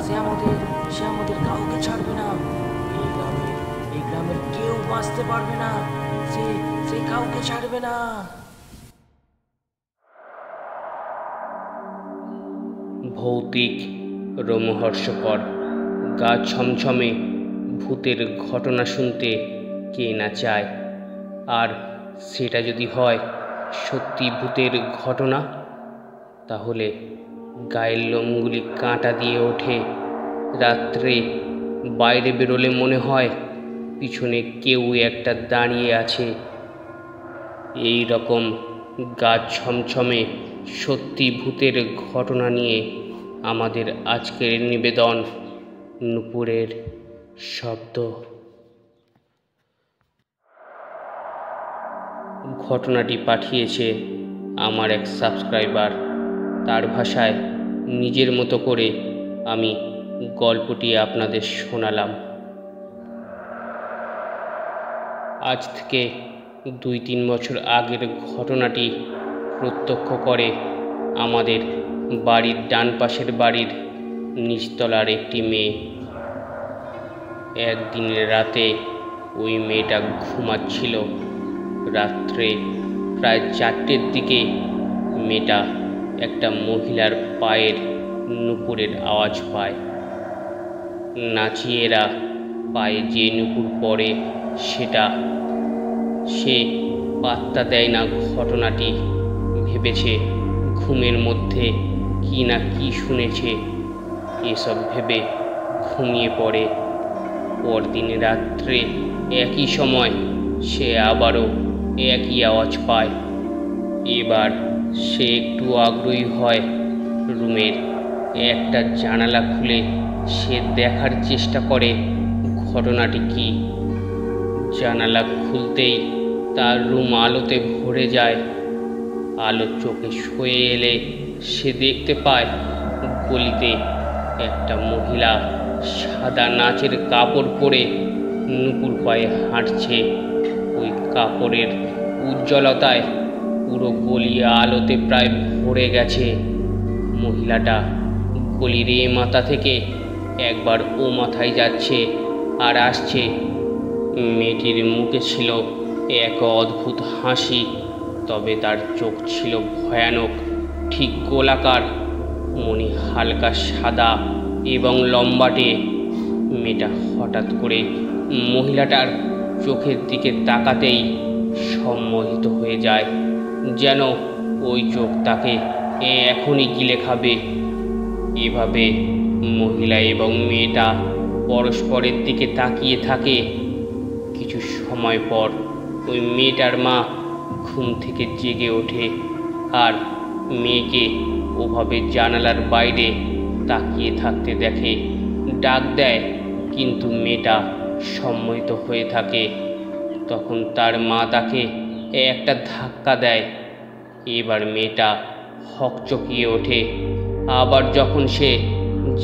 সে আমাদের সে আমাদের কাউকে ছাড়বে না। এই গ্রামের কেউ বাঁচতে পারবে না। সে সে কাউকে ছাড়বে না। ভৌতিক, রোমহর্ষকর, গা ছমছমে ভূতের ঘটনা শুনতে কে না চায়। আর সেটা যদি হয় সত্যি ভূতের ঘটনা, তাহলে গায়ের লোমগুলি কাঁটা দিয়ে ওঠে। রাত্রে বাইরে বেরোলে মনে হয় পিছনে কেউ একটা দাঁড়িয়ে আছে। এই রকম গা ছমছমে সত্যি ভূতের ঘটনা নিয়ে আমাদের আজকের নিবেদন, নূপুরের শব্দ। ঘটনাটি পাঠিয়েছে আমার এক সাবস্ক্রাইবার। তার ভাষায় নিজের মতো করে আমি গল্পটি আপনাদের শোনালাম। আজ থেকে 2-3 বছর আগের ঘটনাটি প্রত্যক্ষ করে আমাদের বাড়ির ডান পাশের বাড়ির নিচতলার একটি মেয়ে। একদিনের রাতে ওই মেয়েটা ঘুমাচ্ছিল। রাত্রে প্রায় 4টের দিকে মেয়েটা একটা মহিলার পায়ের নূপুরের আওয়াজ পায়। নাচিয়েরা পায়ে যে নূপুর পরে সেটা সে পাত্তা দেয় না। ঘটনাটি ভেবেছে ঘুমের মধ্যে কি না কি শুনেছে। এসব ভেবে ঘুমিয়ে পড়ে। পরদিন রাত্রে একই সময় সে আবারও একই আওয়াজ পায়। এবার সে একটু আগ্রহী হয়। রুমের একটা জানালা খুলে সে দেখার চেষ্টা করে ঘটনাটি কি। জানালা খুলতেই তার রুম আলোতে ভরে যায়। আলো চোখে সয়ে এলে সে দেখতে পায় গলিতে একটা মহিলা সাদা নাচের কাপড় পরে নূপুর পায়ে হাঁটছে। ওই কাপড়ের উজ্জ্বলতায় পুরো গলি আলোতে প্রায় ভরে গেছে। মহিলাটা গলির এ মাথা থেকে একবার ও মাথায় যাচ্ছে আর আসছে। মেয়েটির মুখে ছিল এক অদ্ভুত হাসি, তবে তার চোখ ছিল ভয়ানক, ঠিক গোলাকার, মনে হালকা সাদা এবং লম্বাটে। মেয়েটা হঠাৎ করে মহিলাটার চোখের দিকে তাকাতেই সম্মোহিত হয়ে যায়, যেন ওই চোখ তাকে এখনই গিলে খাবে। এভাবে মহিলা এবং মেয়েটা পরস্পরের দিকে তাকিয়ে থাকে। কিছু সময় পর ওই মেয়েটার মা ঘুম থেকে জেগে ওঠে আর মেয়েকে ওভাবে জানালার বাইরে তাকিয়ে থাকতে দেখে। ডাক দেয়, কিন্তু মেয়েটা সম্মোহিত হয়ে থাকে। তখন তার মা তাকে একটা ধাক্কা দেয়। এবার মেয়েটা হকচকিয়ে ওঠে। আবার যখন সে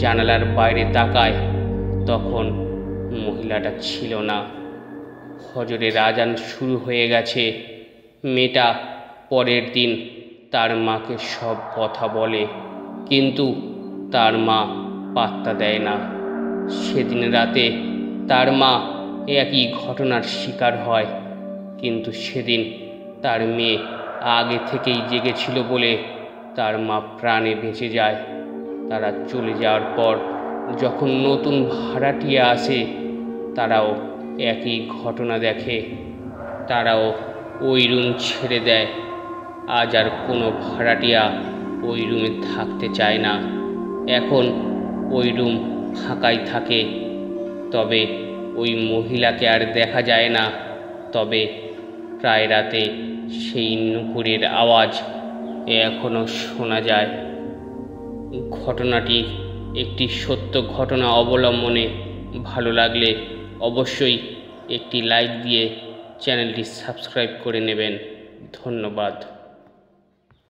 জানালার বাইরে তাকায় তখন মহিলাটা ছিল না। ফজরের আজান শুরু হয়ে গেছে। মেয়েটা পরের দিন তার মাকে সব কথা বলে, কিন্তু তার মা পাত্তা দেয় না। সেদিন রাতে তার মা একই ঘটনার শিকার হয়, কিন্তু সেদিন তার মেয়ে আগে থেকেই জেগেছিল বলে তার মা প্রাণে বেঁচে যায়। তারা চলে যাওয়ার পর যখন নতুন ভাড়াটিয়া আসে, তারাও একই ঘটনা দেখে। তারাও ওই রুম ছেড়ে দেয়। আজ আর কোনো ভাড়াটিয়া ওই রুমে থাকতে চায় না। এখন ওই রুম ফাঁকাই থাকে। তবে ওই মহিলাকে আর দেখা যায় না। তবে প্রায় রাতে সেই নূপুরের আওয়াজ এখনও শোনা যায়। ঘটনাটি একটি সত্য ঘটনা অবলম্বনে ভালো লাগলে অবশ্যই একটি লাইক দিয়ে চ্যানেলটি সাবস্ক্রাইব করে নেবেন। ধন্যবাদ।